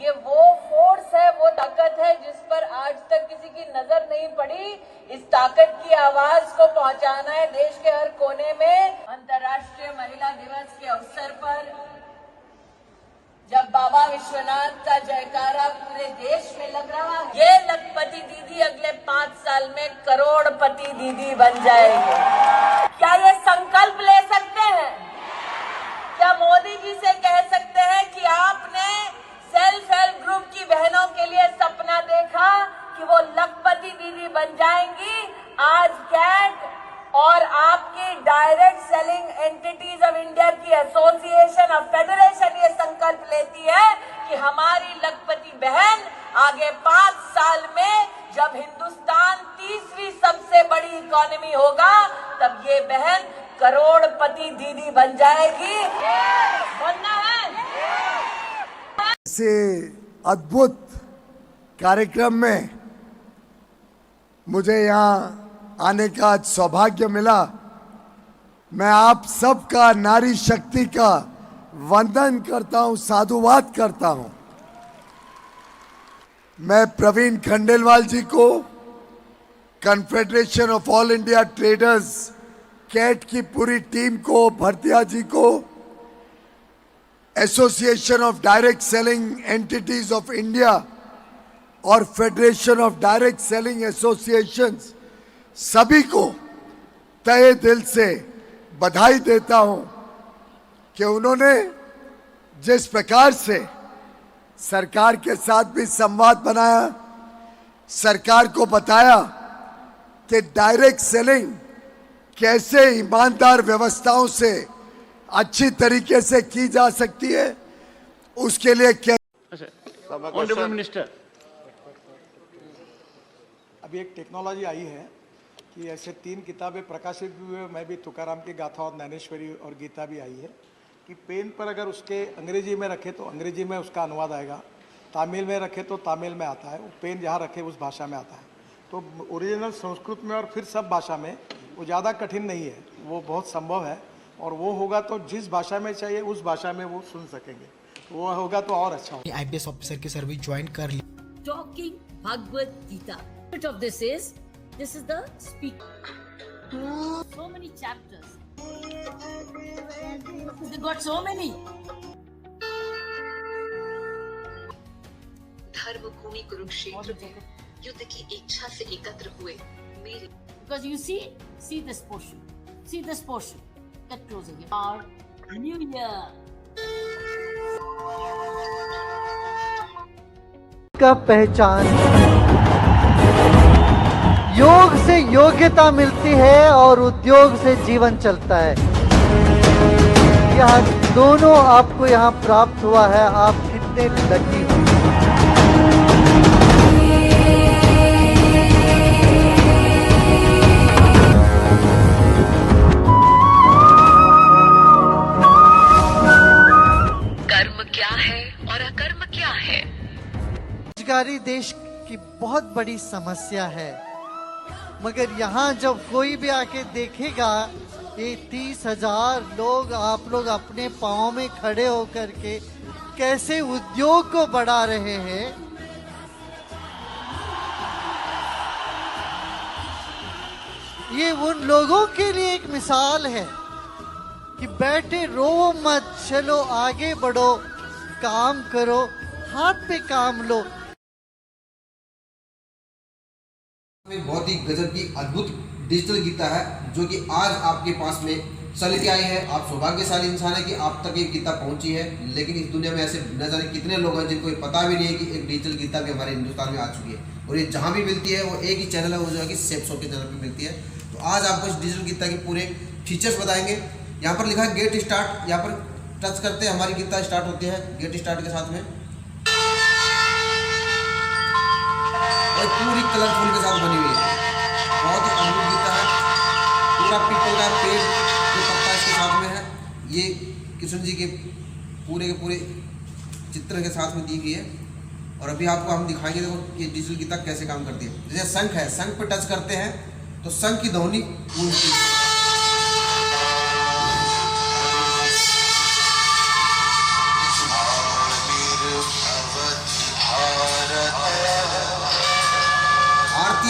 ये वो फोर्स है, वो ताकत है जिस पर आज तक किसी की नजर नहीं पड़ी। इस ताकत की आवाज को पहुंचाना है देश के हर कोने में। अंतर्राष्ट्रीय महिला दिवस के अवसर पर जब बाबा विश्वनाथ का जयकारा पूरे देश में लग रहा है, ये लखपति दीदी अगले 5 साल में करोड़पति दीदी बन जाएगी। क्या ये संकल्प ले सकते हैं? क्या मोदी जी से कह सकते हैं कि आपने सेल्फ हेल्प ग्रुप की बहनों के लिए सपना देखा कि वो लखपति दीदी बन जाएंगी? आज कैट और आपकी direct Selling Entities of India की एसोसिएशन ऑफ फेडरेशन ये संकल्प लेती है कि हमारी लखपति बहन आगे 5 साल में जब हिंदुस्तान 30वीं सबसे बड़ी इकोनॉमी होगा, तब ये बहन करोड़पति दीदी बन जाएगी। बनना है। ऐसे अद्भुत कार्यक्रम में मुझे यहाँ आने का सौभाग्य मिला। मैं आप सबका, नारी शक्ति का वंदन करता हूं, साधुवाद करता हूं। मैं प्रवीण खंडेलवाल जी को, Confederation of All India Traders CAT की पूरी टीम को, भरतिया जी को, Association of Direct Selling Entities of India और Federation of Direct Selling Associations, सभी को तहे दिल से बधाई देता हूं कि उन्होंने जिस प्रकार से सरकार के साथ भी संवाद बनाया, सरकार को बताया कि डायरेक्ट सेलिंग कैसे ईमानदार व्यवस्थाओं से अच्छी तरीके से की जा सकती है, उसके लिए क्या। ऑनरेबल मिनिस्टर, अभी एक टेक्नोलॉजी आई है कि ऐसे 3 किताबें प्रकाशित भी हुए। मैं भी तुकाराम की गाथा और ज्ञानेश्वरी और गीता भी आई है कि पेन पर अगर उसके अंग्रेजी में रखे तो अंग्रेजी में उसका अनुवाद आएगा, तमिल में रखे तो तमिल में आता है, वो पेन जहाँ रखे उस भाषा में आता है। तो ओरिजिनल संस्कृत में और फिर सब भाषा में वो ज़्यादा कठिन नहीं है, वो बहुत संभव है। और वो होगा तो जिस भाषा में चाहिए उस भाषा में वो सुन सकेंगे, वो होगा तो और अच्छा होगा। IPS ऑफिसर की सर्विस ज्वाइन कर ली। Talking Bhagavad Gita. Of this is the speak. So many chapters. They got so many. धर्म भूमि कुरुक्षेत्र में युद्ध की इच्छा से एकत्र हुए मेरे। Because you see this portion. Get closer here. Our New Year. का पहचान योग से योग्यता मिलती है और उद्योग से जीवन चलता है। यह दोनों आपको यहाँ प्राप्त हुआ है। आप कितने लकी हो। कर्म क्या है और अकर्म क्या है? बेरोजगारी देश की बहुत बड़ी समस्या है, मगर यहाँ जब कोई भी आके देखेगा ये 30,000 लोग, आप लोग अपने पाँव में खड़े होकर के कैसे उद्योग को बढ़ा रहे हैं, ये उन लोगों के लिए एक मिसाल है कि बैठे रो मत, चलो आगे बढ़ो, काम करो, हाथ पे काम लो। बहुत ही गजब की अद्भुत डिजिटल गीता है जो कि आज आपके पास में चल के आई है। आप सौभाग्यशाली इंसान है कि आप तक ये गीता पहुंची है। लेकिन इस दुनिया में ऐसे न जाने कितने लोग हैं जिनको ये पता भी नहीं है कि एक डिजिटल गीता भी हमारे हिंदुस्तान में आ चुकी है। और ये जहाँ भी मिलती है वो एक ही चैनल है, वो जो है कि सेफ शो के चैनल पर मिलती है। तो आज आपको इस डिजिटल गीता के पूरे फीचर्स बताएंगे। यहाँ पर लिखा है गेट स्टार्ट, यहाँ पर टच करते हमारी गीता स्टार्ट होती है गेट स्टार्ट के साथ में, और पूरी कलरफुल के साथ बनी हुई है। बहुत ही अद्भुत गीता है। पूरा पीपल का पेड़ जो पत्ता इसके साथ में है, ये कृष्ण जी के पूरे चित्र के साथ में दी गई है। और अभी आपको हम दिखाएंगे देखो कि डिजिटल गीता कैसे काम करती है। जैसे शंख है, शंख पे टच करते हैं तो शंख की ध्वनि गूंजती है।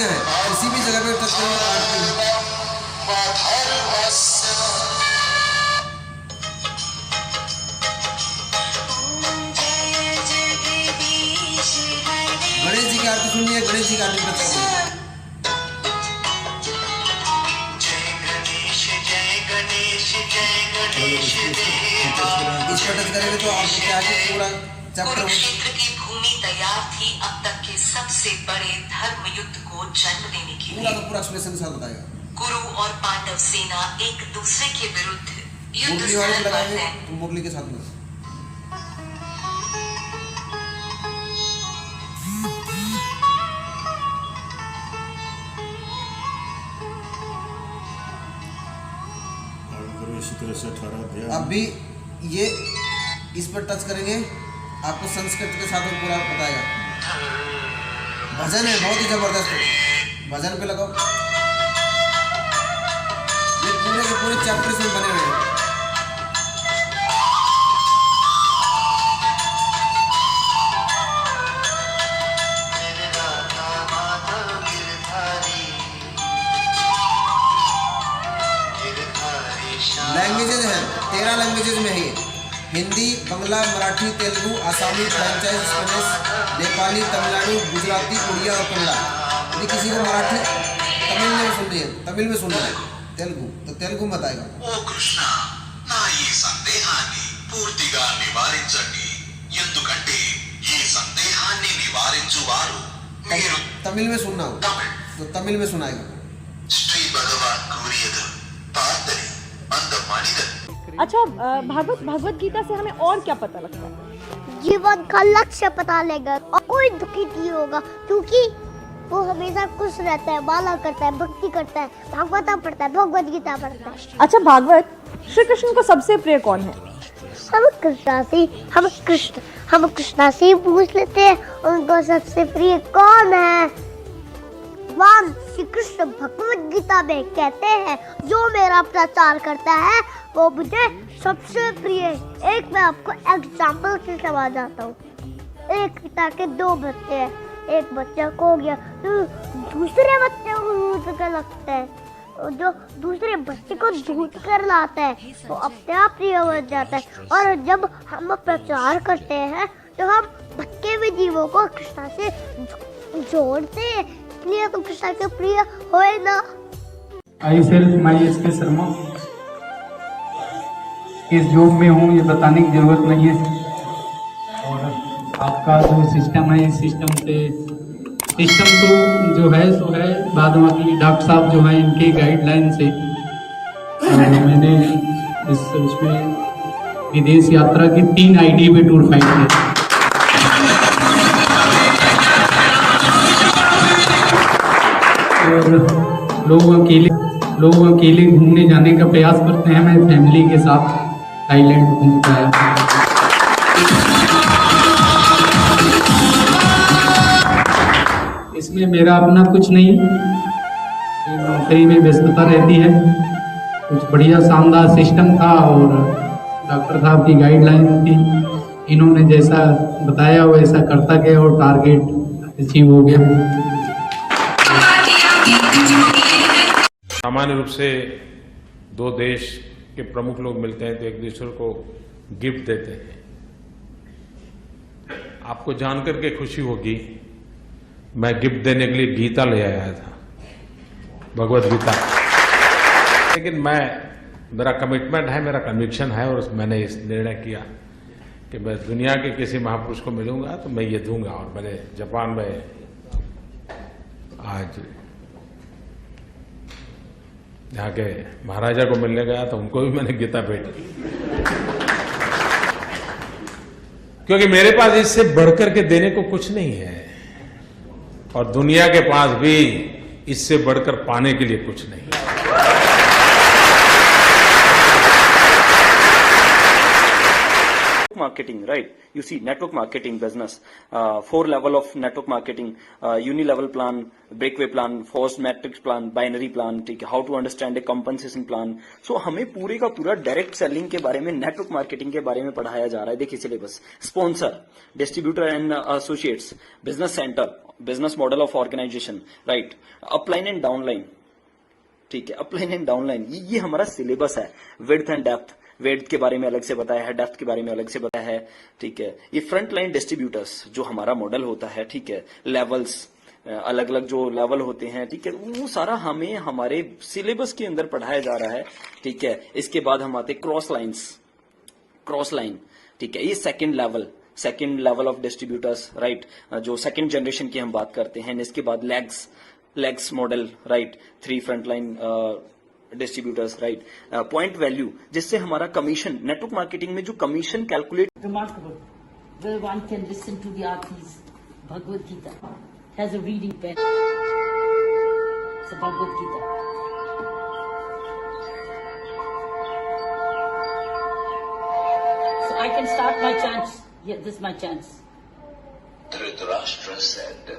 आरतियां हैं, किसी भी जगह पे टच करेंगे तो आरती है। गणेश जी की आरती सुननी है, गणेश जी की आरती टच करेंगे। इस पर टच करेंगे तो आपको क्या है पूरा चैप्टर कुरुक्षेत्र की भूमि तैयार थी अब तक के सबसे बड़े धर्म युद्ध को जन्म देने के पूरा लिए। का पूरा एक्सप्रेशन के साथ बताएगा। कुरु और पांडव सेना एक दूसरे के विरुद्ध युद्ध मुरली वाले स्थल पर लगाएंगे है। तो मुरली के साथ में इसी तरह से 18 अध्याय। अब भी ये इस पर टच करेंगे आपको संस्कृत के साथ में पूरा बताएगा। भजन है बहुत ही जबरदस्त, भजन पे लगाओ। ये पूरे के पूरे चैप्टर में बने हुए हैं। लैंग्वेजेज हैं 13 लैंग्वेजेज में है ये। हिंदी, बंगला, मराठी, तेलुगु, आसामी, फ्रेंचाइज, स्पेनिश, नेपाली, तमिलनाडु, गुजराती, उड़िया और कन्नड़ा। यदि किसी को मराठी तमिल में सुन रही है, तमिल में सुन रहा है, तेलुगु तो तेलुगु में बताएगा। ఓ కృష్ణ నా ఈ సందేహాన్ని పూర్తిగా నివారించండి ఎందుకంటే ఈ సందేహాన్ని నివారించువారు మీరు तमिल में सुनना हो తమిళ్ तो तमिल में सुनाएगा। శ్రీ భగవాన్ కూరియదు ప్రార్థనే అంద మనిదన్। अच्छा भगवत गीता से हमें और क्या पता लगता है? जीवन का लक्ष्य पता लेगा और कोई दुखी नहीं होगा क्योंकि वो हमेशा खुश रहता है, माला करता है, भक्ति करता है, भागवत पढ़ता है, भगवत गीता पढ़ता है। अच्छा भागवत श्री कृष्ण को सबसे प्रिय कौन है? हम कृष्णा से पूछ लेते हैं उनको सबसे प्रिय कौन है। भगवान श्री कृष्ण भगवत गीता में कहते हैं जो मेरा प्रचार करता है वो मुझे सबसे प्रिय है। एक मैं आपको एग्जाम्पल से समझाता हूँ। एक पिता के 2 बच्चे हैं, एक बच्चा खो गया तो दूसरे बच्चे को ढूंढ कर लगता है, जो दूसरे बच्चे को ढूंढ कर लाता है वो अपने आप प्रिय बन जाता है। और जब हम प्रचार करते हैं तो हम भटके हुए जीवों को कृष्णा से जोड़ते हैं, इसलिए तो कृष्णा के प्रिय होए ना। आई सेल्फ माई एस के शर्मा इस जॉब में हूँ ये बताने की जरूरत नहीं है। और आपका जो सिस्टम है इस सिस्टम तो जो है सो है, बाद बाकी डॉक्टर साहब जो है इनके गाइडलाइन से मैंने उसमें विदेश यात्रा की 3 आईडी पे टूर फाइट किया। और लोग अकेले घूमने जाने का प्रयास करते हैं, मैं फैमिली के साथ थाईलैंड घूम के आया। इसमें मेरा अपना कुछ नहीं, नौकरी में व्यस्तता रहती है। कुछ बढ़िया शानदार सिस्टम था और डॉक्टर साहब की गाइडलाइन थी, इन्होंने जैसा बताया वैसा करता गया और टारगेट अचीव हो गया। सामान्य रूप से 2 देश के प्रमुख लोग मिलते हैं तो एक दूसरे को गिफ्ट देते हैं। आपको जानकर के खुशी होगी मैं गिफ्ट देने के लिए गीता ले आया था, भगवत गीता। लेकिन मेरा कमिटमेंट है, मेरा कन्विक्शन है और मैंने इस निर्णय किया कि मैं दुनिया के किसी महापुरुष को मिलूंगा तो मैं ये दूंगा। और मैंने जापान में आज यहाँ के महाराजा को मिलने गया तो उनको भी मैंने गीता भेंट की, क्योंकि मेरे पास इससे बढ़कर के देने को कुछ नहीं है और दुनिया के पास भी इससे बढ़कर पाने के लिए कुछ नहीं है। Marketing, right? You see, network marketing business, 4 level of network marketing, uni-level plan, breakaway plan, forced matrix plan, binary plan, ठीक है, how to understand a compensation plan. So हमें पूरे का पूरा डायरेक्ट सेलिंग के बारे में, नेटवर्क मार्केटिंग के बारे में पढ़ाया जा रहा है। देखिए syllabus, sponsor, distributor and associates, business centre, business model of organization, right? Upline and downline, ठीक है, अपलाइन एंड डाउनलाइन, ये हमारा सिलेबस है. विड्थ एंड डेप्थ, विड्थ के बारे में अलग से बताया है, डेप्थ के बारे में अलग से बताया है, ठीक है. ये फ्रंट लाइन डिस्ट्रीब्यूटर्स जो हमारा मॉडल होता है, ठीक है, लेवल्स, अलग अलग जो लेवल होते हैं, ठीक है, वो सारा हमें हमारे सिलेबस के अंदर पढ़ाया जा रहा है, ठीक है. इसके बाद हम आते क्रॉस लाइन, ठीक है, ये second level of distributors, right, जो सेकेंड जनरेशन की हम बात करते हैं. इसके बाद legs model, right, 3 front line distributors, right. Point value, जिससे हमारा कमीशन, नेटवर्क मार्केटिंग में जो commission calculate, Remarkable. Where one can listen to the Arthis. Bhagavad Gita has a reading pen. It's a Bhagavad Gita. So I can start my chant. Yeah, this is my chant. Dhritarashtra said,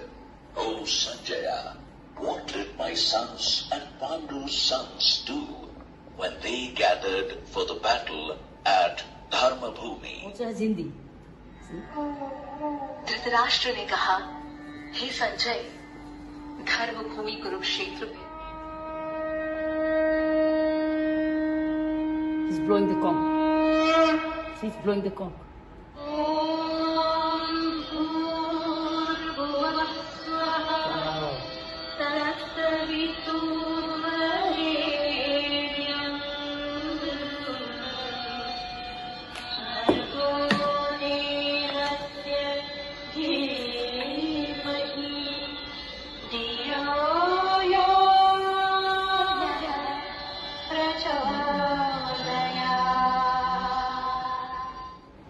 "O Sanjaya, what did my sons and Pandu's sons do when they gathered for the battle at Dharmabhumi?" Also has Hindi. Dhritarashtra ने कहा, हे संजय, धर्म भूमि कुरुक्षेत्र में He's blowing the conch. He's blowing the conch.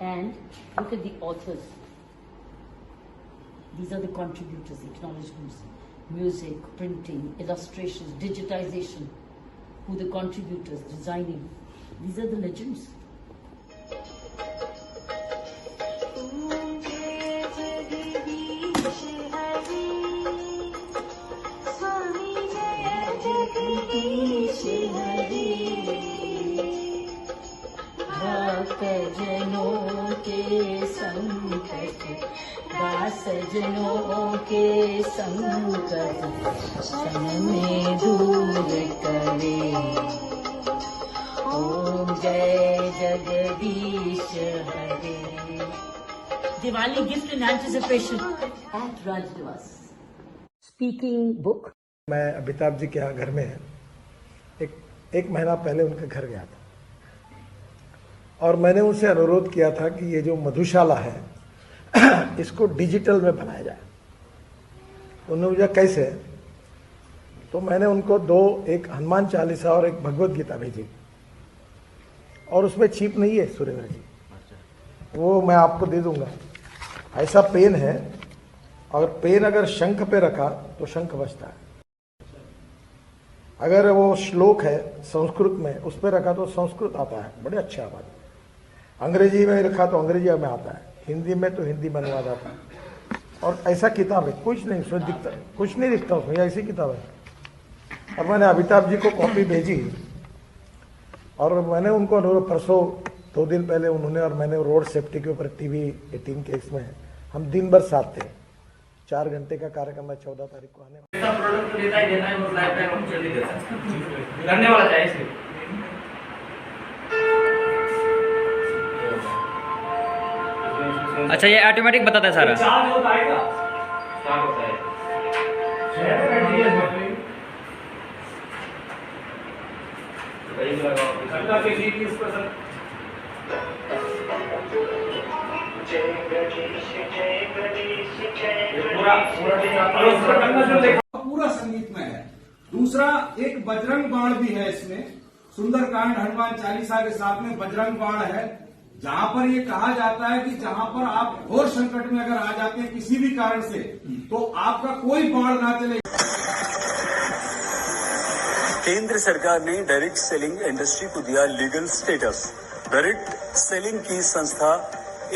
And look at the authors. These are the contributors, acknowledgements, music, printing, illustrations, digitization. Who the contributors, designing. These are the legends. भक्तजनों के संकट, दासजनों के संकट, सन में दूर करे. ओम जय जगदीश हरे. Diwali gift in anticipation at Rajnivas. Speaking book. मैं अमिताभ जी के यहाँ घर में एक महीना पहले उनके घर गया था और मैंने उनसे अनुरोध किया था कि ये जो मधुशाला है इसको डिजिटल में बनाया जाए. उन्होंने मुझे कैसे, तो मैंने उनको एक हनुमान चालीसा और एक भगवत गीता भेजी और उसमें छिप नहीं है सुरेंद्र जी, वो मैं आपको दे दूंगा. ऐसा पेन है और पेन अगर शंख पे रखा तो शंख बजता है, अगर वो श्लोक है संस्कृत में उस पर रखा तो संस्कृत आता है, बड़े अच्छे आवाज. अंग्रेजी में रखा तो अंग्रेजी में आता है, हिंदी में तो हिंदी में अनुवाद आता है. और ऐसा किताब है, कुछ नहीं उसमें दिखता, कुछ नहीं दिखता उसमें, ऐसी किताब है. और मैंने अमिताभ जी को कॉपी भेजी और मैंने उनको अनुरोध, परसों 2 दिन पहले उन्होंने और मैंने रोड सेफ्टी के ऊपर TV 18 के इसमें हम दिन भर साथ थे. 4 घंटे का कार्यक्रम है 14 तारीख को आने वाला. प्रोडक्ट देता ही देना है, वो लाइफ टाइम हम चल ही देता है, करने वाला चाहिए इसलिए. अच्छा, ये ऑटोमेटिक बताता है सारा. चार्ज होता है, स्टार्ट होता है. पूरा संगीत में है. दूसरा एक बजरंग बाण भी है इसमें, सुंदरकांड हनुमान चालीसा के साथ में बजरंग बाण है, जहां पर ये कहा जाता है कि जहां पर आप घोर संकट में अगर आ जाते हैं किसी भी कारण से तो आपका कोई बाण ना चले. केंद्र सरकार ने डायरेक्ट सेलिंग इंडस्ट्री को दिया लीगल स्टेटस. डायरेक्ट सेलिंग की संस्था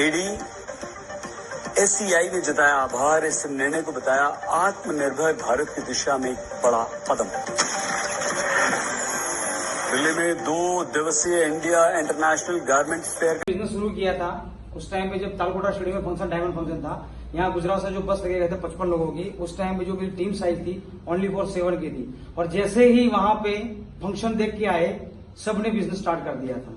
ADSCI ने जताया आभार. इस निर्णय को बताया आत्मनिर्भर भारत की दिशा में एक बड़ा कदम. दिल्ली में 2 दिवसीय India international garment fair business शुरू किया था उस टाइम पे जब तालकोटा स्टेडियम में फंक्शन, डायमंड फंक्शन था. यहाँ गुजरात से जो बस लगे गए थे 55 लोगों की, उस टाइम में जो मेरी टीम साइज थी ओनली फॉर 7 की थी। और जैसे ही वहां पे फंक्शन देख के आए, सबने बिजनेस स्टार्ट कर दिया था।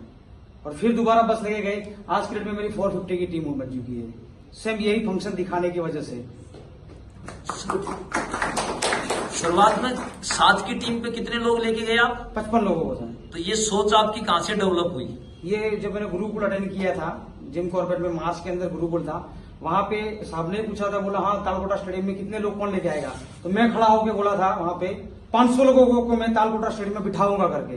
और फिर दोबारा बस लगे गए। आज के डेट में मेरी 450 की टीम बन चुकी है, सेम यही फंक्शन दिखाने की वजह से। शुरुआत में 7 की टीम पे कितने लोग लेके गए आप? 55 लोगों को सर। तो ये सोच आपकी कहां से डेवलप हुई? ये जब मैंने गुरुकुल अटेंड किया था, जिम कॉर्बेट में मार्च के अंदर गुरुकुल था, वहां पे साहब ने पूछा था, बोला हाँ तालकोटा स्टेडियम में कितने लोग कौन लेके आएगा? तो मैं खड़ा होकर बोला था वहां पे 500 लोगों को मैं तालकोटा स्टेडियम में बिठाऊंगा करके।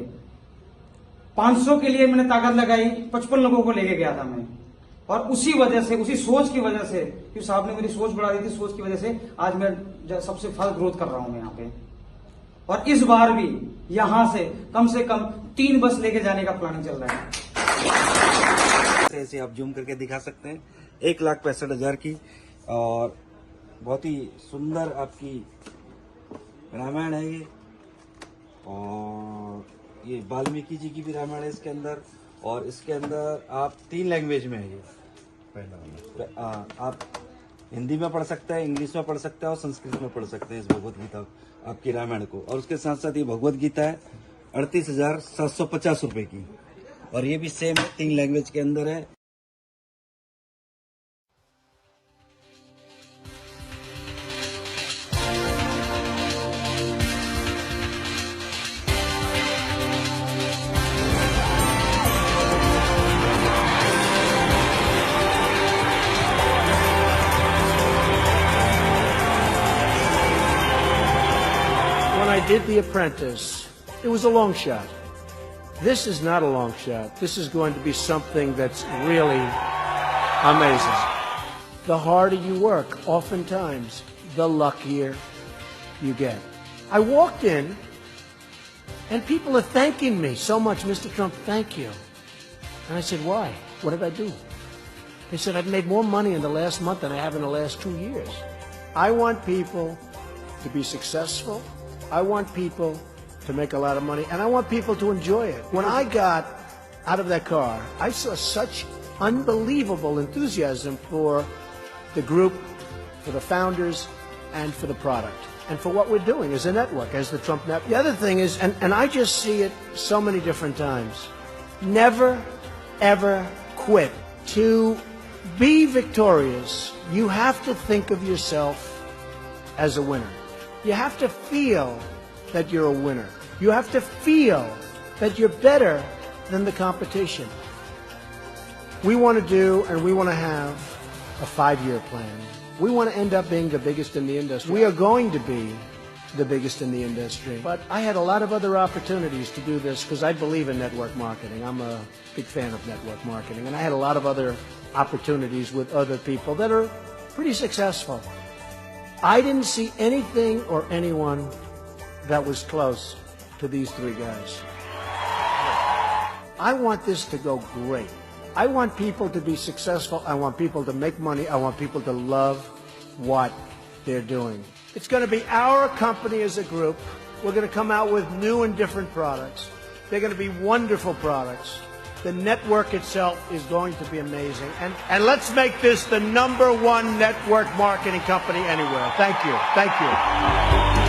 500 के लिए मैंने ताकत लगाई, 55 लोगों को लेके गया था मैं। और उसी वजह से, उसी सोच की वजह से, क्योंकि साहब ने मेरी सोच बढ़ा दी थी, सोच की वजह से आज मैं सबसे फास्ट ग्रोथ कर रहा हूं मैं यहाँ पे। और इस बार भी यहां से कम 3 बस लेके जाने का प्लानिंग चल रहा है। ऐसे आप जूम करके दिखा सकते हैं, 1,65,000 की, और बहुत ही सुंदर आपकी रामायण है ये। और ये वाल्मीकि जी की भी रामायण है इसके अंदर, और इसके अंदर आप 3 लैंग्वेज में है ये। पहला आप हिंदी में पढ़ सकते हैं, इंग्लिश में पढ़ सकते हैं और संस्कृत में पढ़ सकते हैं इस भगवत गीता आपकी रामायण को। और उसके साथ साथ ये भगवत गीता है 38,750 रुपए की, और ये भी सेम 3 लैंग्वेज के अंदर है। When I did The Apprentice, it was a long shot. This is not a long shot. This is going to be something that's really amazing. The harder you work, oftentimes, the luckier you get. I walked in, and people are thanking me so much. Mr. Trump, thank you. And I said, why? What did I do? They said, I've made more money in the last month than I have in the last 2 years. I want people to be successful. I want people to make a lot of money, and I want people to enjoy it. When I got out of that car, I saw such unbelievable enthusiasm for the group, for the founders, and for the product, and for what we're doing as a network, as the Trump Network. The other thing is, and I just see it so many different times, never, ever quit. To be victorious, you have to think of yourself as a winner. You have to feel that you're a winner. You have to feel that you're better than the competition. We want to do, and we want to have a 5-year plan. We want to end up being the biggest in the industry. We are going to be the biggest in the industry. But I had a lot of other opportunities to do this because I believe in network marketing. I'm a big fan of network marketing. And I had a lot of other opportunities with other people that are pretty successful. I didn't see anything or anyone that was close to these 3 guys. I want this to go great. I want people to be successful. I want people to make money. I want people to love what they're doing. It's going to be our company as a group. We're going to come out with new and different products. They're going to be wonderful products. The network itself is going to be amazing. And let's make this the #1 network marketing company anywhere. Thank you. Thank you.